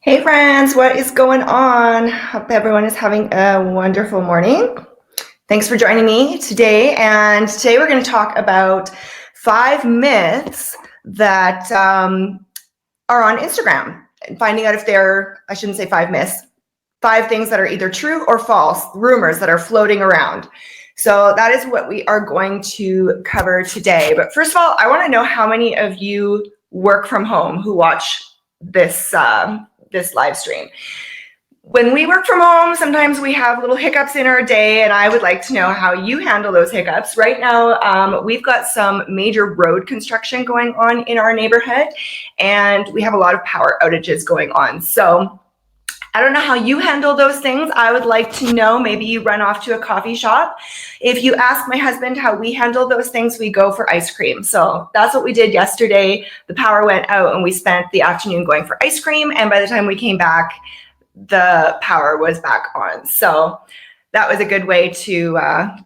Hey friends, what is going on? Hope everyone is having a wonderful morning. Thanks for joining me today. And today we're going to talk about 5 myths that are on Instagram and finding out if I shouldn't say 5 myths, 5 things that are either true or false, rumors that are floating around. So that is what we are going to cover today. But first of all, I want to know how many of you work from home who watch this live stream. When we work from home, sometimes we have little hiccups in our day, and I would like to know how you handle those hiccups. Right now, we've got some major road construction going on in our neighborhood, and we have a lot of power outages going on. So I don't know how you handle those things. I would like to know. Maybe you run off to a coffee shop. If you ask my husband how we handle those things, we go for ice cream. So that's what we did yesterday. The power went out and we spent the afternoon going for ice cream. And by the time we came back, the power was back on. So that was a good way to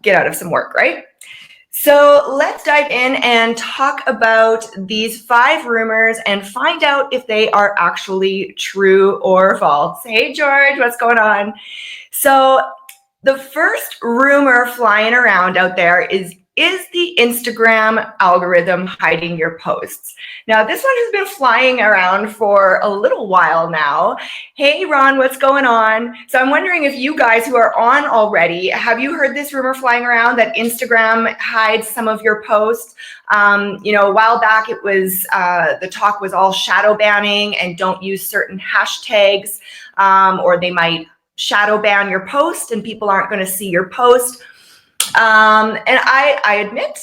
get out of some work, right? So let's dive in and talk about these 5 rumors and find out if they are actually true or false. Hey, George, what's going on? So the first rumor flying around out there is the Instagram algorithm hiding your posts? Now, this one has been flying around for a little while now. Hey, Ron, what's going on? So I'm wondering if you guys who are on already, have you heard this rumor flying around that Instagram hides some of your posts? A while back, it was the talk was all shadow banning and don't use certain hashtags, or they might shadow ban your post and people aren't going to see your post. And I admit,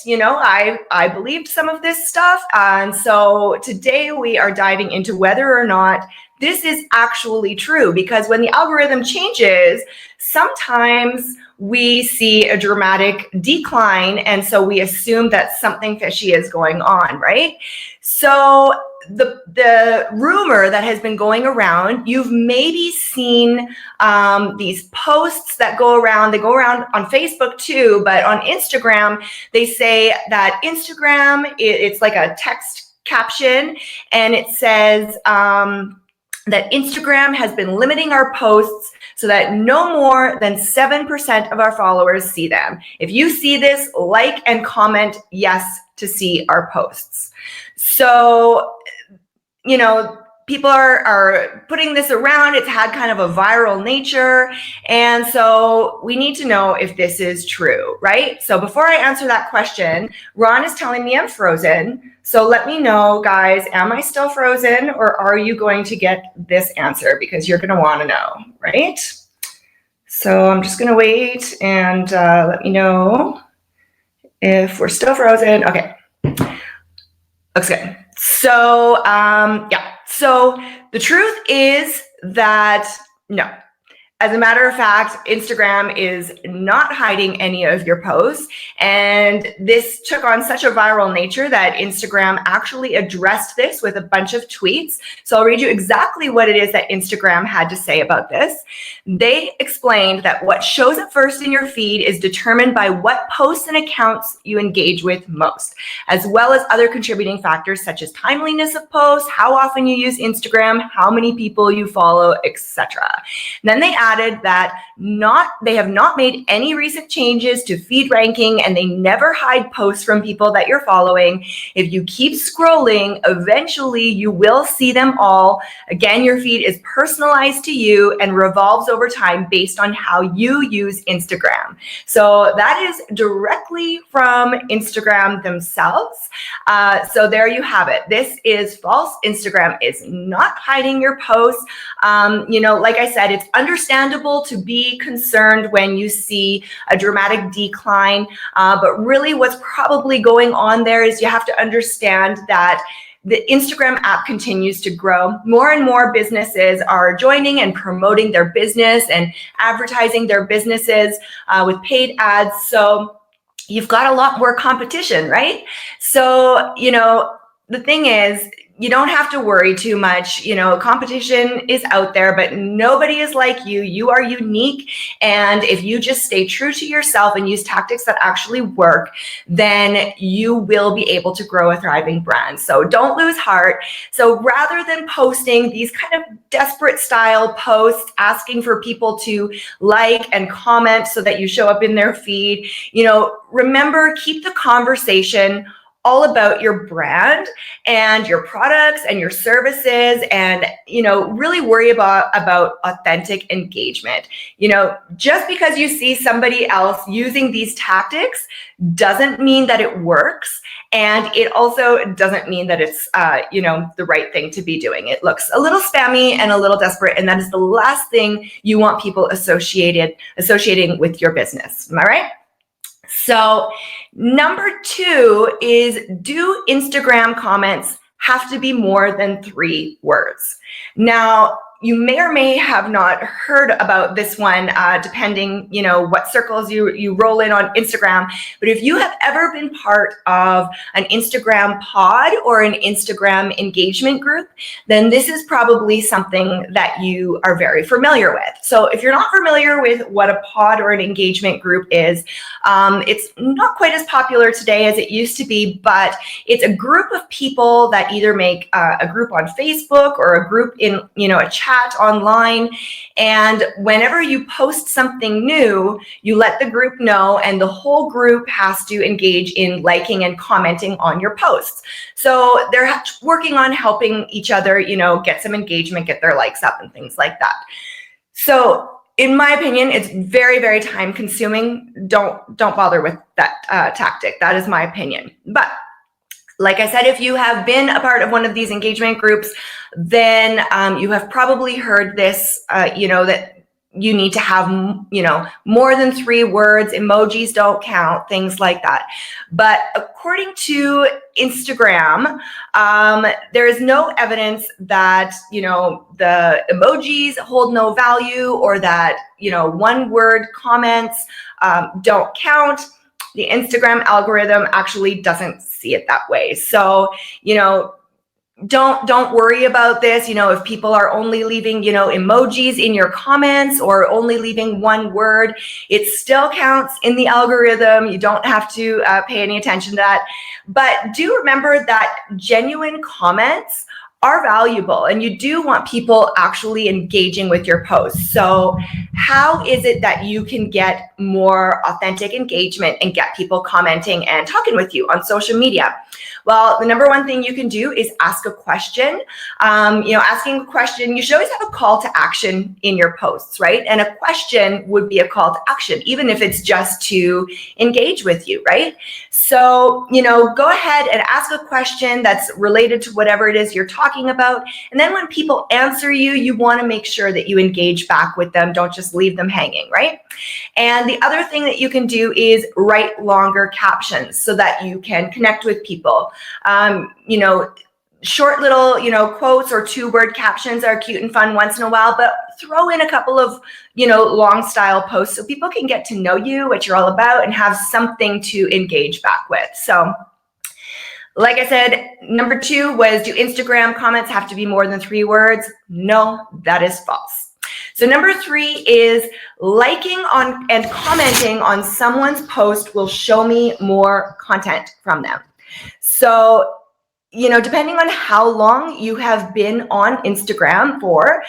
I believed some of this stuff. And so today we are diving into whether or not this is actually true, because when the algorithm changes, sometimes we see a dramatic decline. And so we assume that something fishy is going on, right? So the rumor that has been going around, you've maybe seen these posts that go around. They go around on Facebook too, but on Instagram, they say that Instagram, it's like a text caption, and it says that Instagram has been limiting our posts so that no more than 7% of our followers see them. If you see this, like and comment yes to see our posts. So, people are putting this around. It's had kind of a viral nature. And so we need to know if this is true, right? So before I answer that question, Ron is telling me I'm frozen. So let me know, guys, am I still frozen, or are you going to get this answer? Because you're going to want to know, right? So I'm just going to wait and let me know if we're still frozen. Okay. Looks good. So, So the truth is that no. As a matter of fact, Instagram is not hiding any of your posts. And this took on such a viral nature that Instagram actually addressed this with a bunch of tweets. So I'll read you exactly what it is that Instagram had to say about this. They explained that what shows up first in your feed is determined by what posts and accounts you engage with most, as well as other contributing factors such as timeliness of posts, how often you use Instagram, how many people you follow, etc. Then they added that they have not made any recent changes to feed ranking, and they never hide posts from people that you're following. If you keep scrolling, eventually you will see them all. Again, your feed is personalized to you and revolves over time based on how you use Instagram. So that is directly from Instagram themselves. So there you have it. This is false. Instagram is not hiding your posts. Like I said, it's understandable to be concerned when you see a dramatic decline. But really what's probably going on there is you have to understand that the Instagram app continues to grow. More and more businesses are joining and promoting their business and advertising their businesses with paid ads. So you've got a lot more competition, right? So, the thing is, you don't have to worry too much. Competition is out there, but nobody is like you. You are unique. And if you just stay true to yourself and use tactics that actually work, then you will be able to grow a thriving brand. So don't lose heart. So rather than posting these kind of desperate style posts, asking for people to like and comment so that you show up in their feed, remember, keep the conversation all about your brand and your products and your services, and really worry about authentic engagement. Just because you see somebody else using these tactics doesn't mean that it works, and it also doesn't mean that it's the right thing to be doing. It looks a little spammy and a little desperate, and that is the last thing you want people associating with your business. Am I right? So number 2 is, do Instagram comments have to be more than 3 words? Now, you may or may have not heard about this one, depending, what circles you roll in on Instagram. But if you have ever been part of an Instagram pod or an Instagram engagement group, then this is probably something that you are very familiar with. So if you're not familiar with what a pod or an engagement group is, it's not quite as popular today as it used to be, but it's a group of people that either make a group on Facebook or a group in, a chat online. And whenever you post something new, you let the group know, and the whole group has to engage in liking and commenting on your posts. So they're working on helping each other, get some engagement, get their likes up and things like that. So in my opinion, it's very, very time consuming. Don't bother with that tactic. That is my opinion. But like I said, if you have been a part of one of these engagement groups, then you have probably heard this, that you need to have, more than 3 words, emojis don't count, things like that. But according to Instagram, there is no evidence that, the emojis hold no value, or that, 1-word comments don't count. The Instagram algorithm actually doesn't see it that way. So, don't worry about this. If people are only leaving, emojis in your comments or only leaving 1 word, it still counts in the algorithm. You don't have to pay any attention to that. But do remember that genuine comments are valuable, and you do want people actually engaging with your posts. So how is it that you can get more authentic engagement and get people commenting and talking with you on social media? Well, the number 1 thing you can do is ask a question. Asking a question, you should always have a call to action in your posts, right? And a question would be a call to action, even if it's just to engage with you, right? So, go ahead and ask a question that's related to whatever it is you're talking about. And then when people answer you, you want to make sure that you engage back with them. Don't just leave them hanging, right? And the other thing that you can do is write longer captions so that you can connect with people. Short little, quotes or 2-word captions are cute and fun once in a while, but throw in a couple of, long style posts so people can get to know you, what you're all about, and have something to engage back with. So like I said, number 2 was, do Instagram comments have to be more than 3 words? No, that is false. So number 3 is, liking on and commenting on someone's post will show me more content from them. So, depending on how long you have been on Instagram for,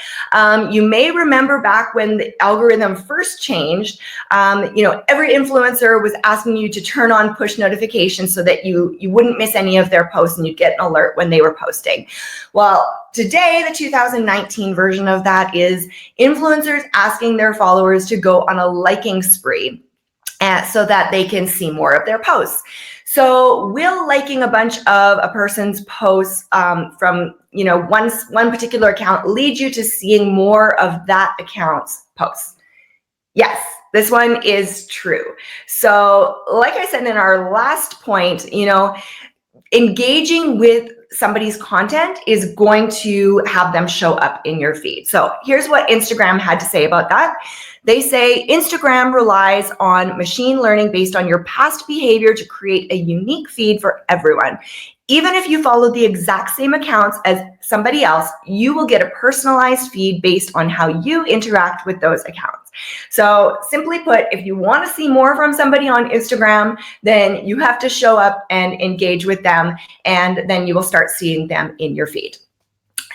you may remember back when the algorithm first changed, every influencer was asking you to turn on push notifications so that you wouldn't miss any of their posts and you'd get an alert when they were posting. Well, today, the 2019 version of that is influencers asking their followers to go on a liking spree so that they can see more of their posts. So will liking a bunch of a person's posts from one particular account lead you to seeing more of that account's posts? Yes, this one is true. So like I said in our last point, engaging with somebody's content is going to have them show up in your feed. So here's what Instagram had to say about that. They say Instagram relies on machine learning based on your past behavior to create a unique feed for everyone. Even if you follow the exact same accounts as somebody else, you will get a personalized feed based on how you interact with those accounts. So simply put, if you want to see more from somebody on Instagram, then you have to show up and engage with them, and then you will start seeing them in your feed.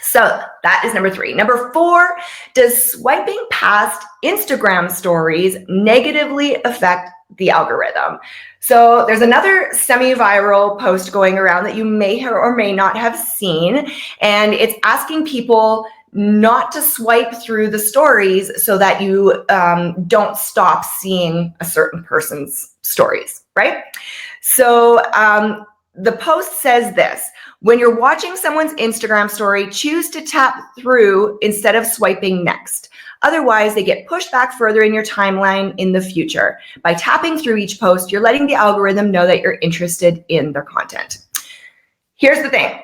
So that is number 3. Number 4, does swiping past Instagram stories negatively affect the algorithm? So there's another semi-viral post going around that you may or may not have seen, and it's asking people not to swipe through the stories so that you don't stop seeing a certain person's stories, right? So the post says this: when you're watching someone's Instagram story, choose to tap through instead of swiping next. Otherwise, they get pushed back further in your timeline in the future. By tapping through each post, you're letting the algorithm know that you're interested in their content. Here's the thing.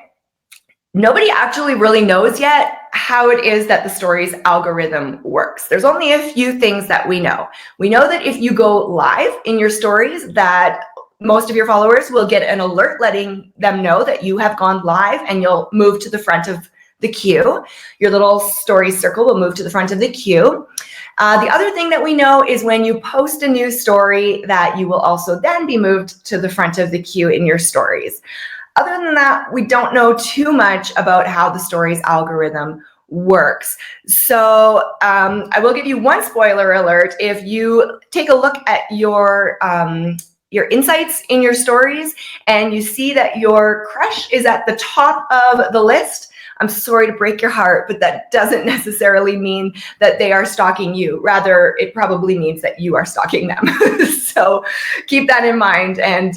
Nobody actually really knows yet how it is that the stories algorithm works. There's only a few things that we know. We know that if you go live in your stories, that most of your followers will get an alert letting them know that you have gone live, and you'll move to the front of the queue. Your little story circle will move to the front of the queue. The other thing that we know is when you post a new story, that you will also then be moved to the front of the queue in your stories. Other than that, we don't know too much about how the stories algorithm works. So I will give you one spoiler alert. If you take a look at your insights in your stories and you see that your crush is at the top of the list, I'm sorry to break your heart, but that doesn't necessarily mean that they are stalking you. Rather, it probably means that you are stalking them. So keep that in mind. And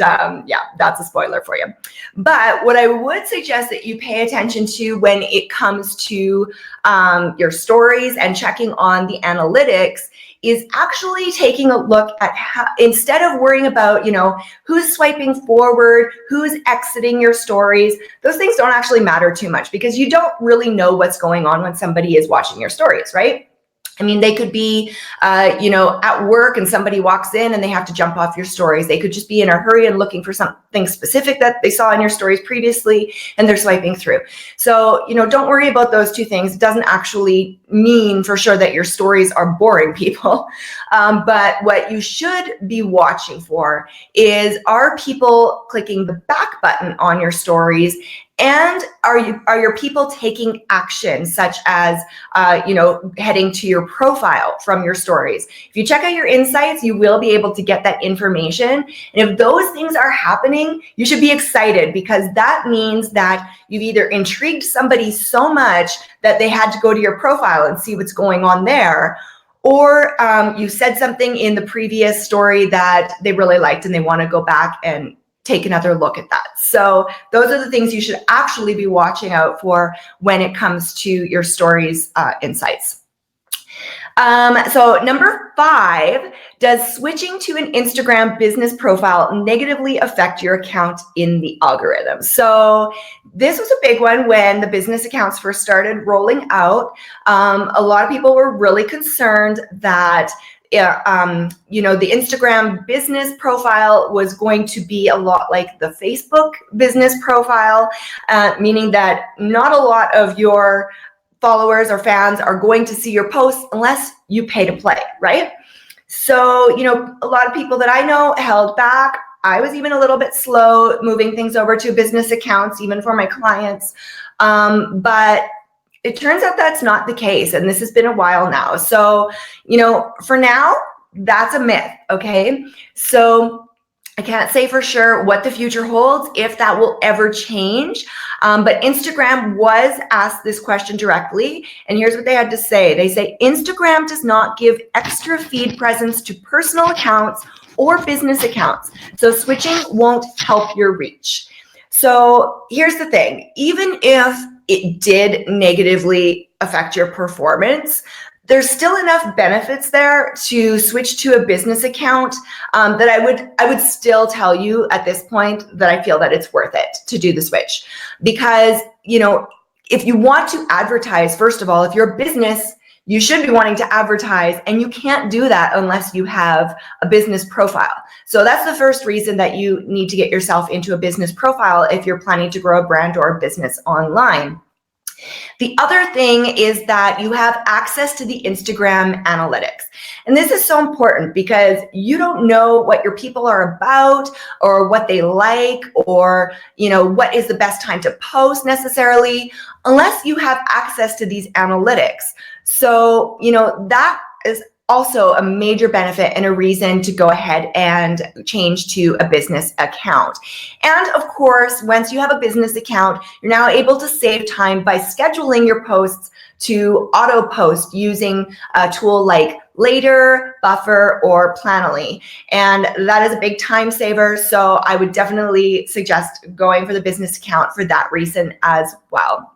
yeah, that's a spoiler for you. But what I would suggest that you pay attention to when it comes to your stories and checking on the analytics is actually taking a look at how, instead of worrying about, who's swiping forward, who's exiting your stories, those things don't actually matter too much, because you don't really know what's going on when somebody is watching your stories, right? I mean, they could be, at work and somebody walks in and they have to jump off your stories. They could just be in a hurry and looking for something specific that they saw in your stories previously, and they're swiping through. So, don't worry about those two things. It doesn't actually mean for sure that your stories are boring people. But what you should be watching for is, are people clicking the back button on your stories? And are your people taking action, such as, heading to your profile from your stories? If you check out your insights, you will be able to get that information. And if those things are happening, you should be excited, because that means that you've either intrigued somebody so much that they had to go to your profile and see what's going on there, or you said something in the previous story that they really liked and they want to go back and take another look at that. So those are the things you should actually be watching out for when it comes to your stories insights. So number 5, does switching to an Instagram business profile negatively affect your account in the algorithm? So this was a big one when the business accounts first started rolling out. A lot of people were really concerned that the Instagram business profile was going to be a lot like the Facebook business profile, meaning that not a lot of your followers or fans are going to see your posts unless you pay to play, right? So, a lot of people that I know held back. I was even a little bit slow moving things over to business accounts, even for my clients. But it turns out that's not the case, and this has been a while now. So, for now, that's a myth, okay? So I can't say for sure what the future holds, if that will ever change. But Instagram was asked this question directly, and here's what they had to say. They say, Instagram does not give extra feed presence to personal accounts or business accounts, so switching won't help your reach. So here's the thing. Even if it did negatively affect your performance, there's still enough benefits there to switch to a business account that I would still tell you at this point that I feel that it's worth it to do the switch. Because, you know, if you want to advertise, first of all, if you're a business, you should be wanting to advertise, and you can't do that unless you have a business profile. So that's the first reason that you need to get yourself into a business profile if you're planning to grow a brand or a business online. The other thing is that you have access to the Instagram analytics. And this is so important because you don't know what your people are about or what they like, or, you know, what is the best time to post necessarily, unless you have access to these analytics. So, you know, that is also a major benefit and a reason to go ahead and change to a business account. And of course, once you have a business account, you're now able to save time by scheduling your posts to auto post using a tool like Later, Buffer, or Planoly. And that is a big time saver. So I would definitely suggest going for the business account for that reason as well.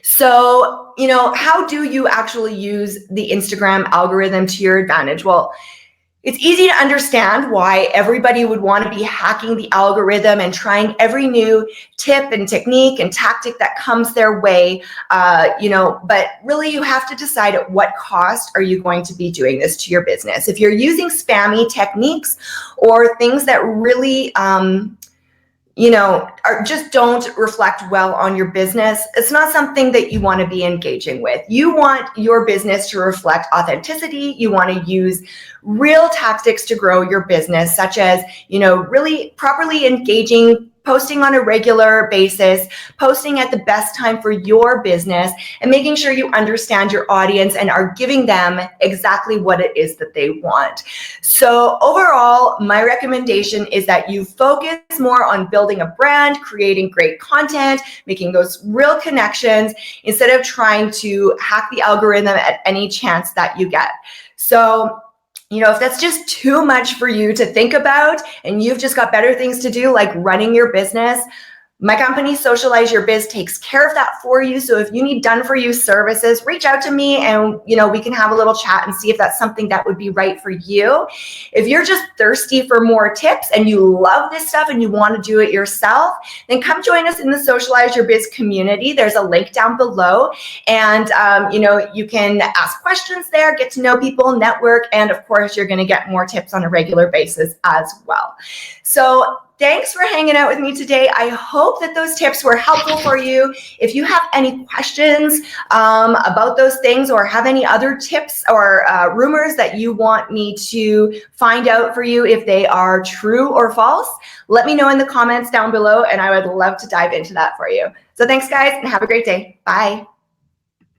So, you know, how do you actually use the Instagram algorithm to your advantage? Well, it's easy to understand why everybody would want to be hacking the algorithm and trying every new tip and technique and tactic that comes their way, you know, but really you have to decide at what cost are you going to be doing this to your business. If you're using spammy techniques or things that really, you know, just don't reflect well on your business, it's not something that you want to be engaging with. You want your business to reflect authenticity. You want to use real tactics to grow your business, such as, you know, really properly engaging, posting on a regular basis, posting at the best time for your business, and making sure you understand your audience and are giving them exactly what it is that they want. So overall, my recommendation is that you focus more on building a brand, creating great content, making those real connections, instead of trying to hack the algorithm at any chance that you get. So, you know, if that's just too much for you to think about and you've just got better things to do, like running your business, my company, Socialize Your Biz, takes care of that for you. So if you need done for you services, reach out to me and, you know, we can have a little chat and see if that's something that would be right for you. If you're just thirsty for more tips and you love this stuff and you want to do it yourself, then come join us in the Socialize Your Biz community. There's a link down below, and, you know, you can ask questions there, get to know people, network, and of course, you're going to get more tips on a regular basis as well. So thanks for hanging out with me today. I hope that those tips were helpful for you. If you have any questions about those things, or have any other tips or rumors that you want me to find out for you if they are true or false, let me know in the comments down below, and I would love to dive into that for you. So thanks, guys, and have a great day. Bye.